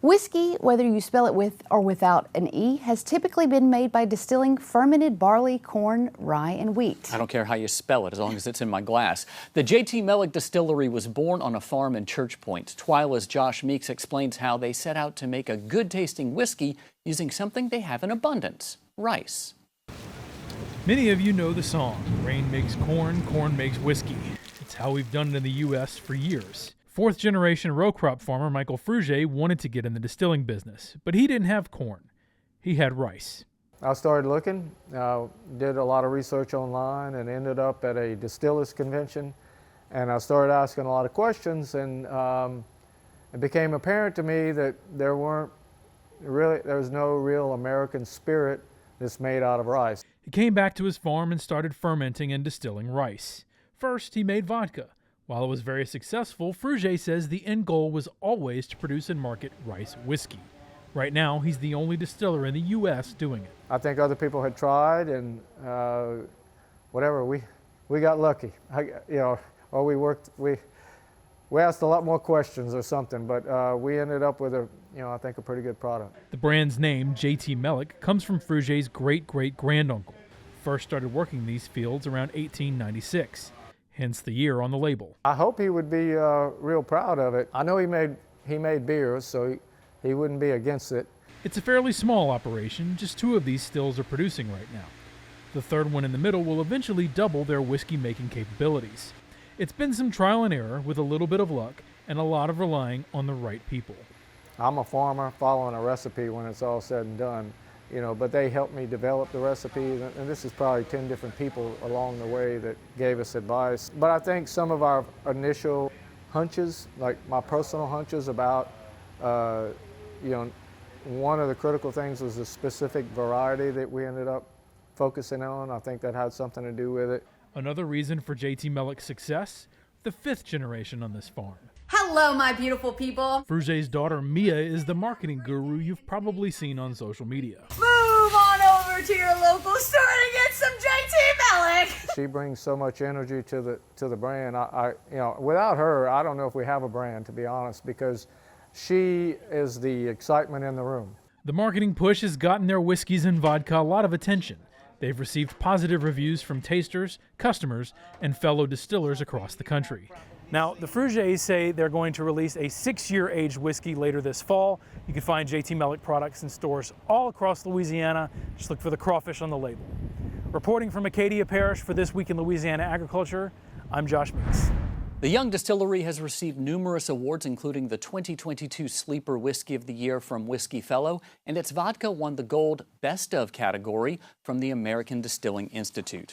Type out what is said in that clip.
Whiskey, whether you spell it with or without an E, has typically been made by distilling fermented barley, corn, rye, and wheat. I don't care how you spell it, as long as it's in my glass. The JT Meleck Distillery was born on a farm in Church Point. TWILA's Josh Meeks explains how they set out to make a good-tasting whiskey using something they have in abundance: rice. Many of you know the song, "Rain makes corn, corn makes whiskey." It's how we've done it in the U.S. for years. Fourth-generation row crop farmer Michael Frugier wanted to get in the distilling business, but he didn't have corn. He had rice. I started looking, did a lot of research online, and ended up at a Distillers convention. And I started asking a lot of questions, and it became apparent to me that there was no real American spirit that's made out of rice. He came back to his farm and started fermenting and distilling rice. First, he made vodka. While it was very successful, Frugier says the end goal was always to produce and market rice whiskey. Right now, he's the only distiller in the U.S. doing it. I think other people had tried, and we got lucky. We asked a lot more questions or something, but we ended up with I think a pretty good product. The brand's name, JT Meleck, comes from Frugier's great-great-granduncle. First started working these fields around 1896. Hence the year on the label. I hope he would be real proud of it. I know he made beers, so he wouldn't be against it. It's a fairly small operation. Just 2 of these stills are producing right now. The third one in the middle will eventually double their whiskey-making capabilities. It's been some trial and error with a little bit of luck and a lot of relying on the right people. I'm a farmer following a recipe when it's all said and done. But they helped me develop the recipe, and this is probably 10 different people along the way that gave us advice. But I think some of our initial hunches, like my personal hunches about, one of the critical things was the specific variety that we ended up focusing on. I think that had something to do with it. Another reason for JT Meleck's success, the 5th generation on this farm. Hello, my beautiful people. Frugier's daughter, Mia, is the marketing guru you've probably seen on social media. Move on over to your local store to get some JT Meleck. She brings so much energy to the brand. Without her, I don't know if we have a brand, to be honest, because she is the excitement in the room. The marketing push has gotten their whiskeys and vodka a lot of attention. They've received positive reviews from tasters, customers, and fellow distillers across the country. Now, the Frugiers say they're going to release a 6-year aged whiskey later this fall. You can find JT Meleck products in stores all across Louisiana. Just look for the crawfish on the label. Reporting from Acadia Parish for This Week in Louisiana Agriculture, I'm Josh Meeks. The Young Distillery has received numerous awards, including the 2022 Sleeper Whiskey of the Year from Whiskey Fellow, and its vodka won the Gold Best Of category from the American Distilling Institute.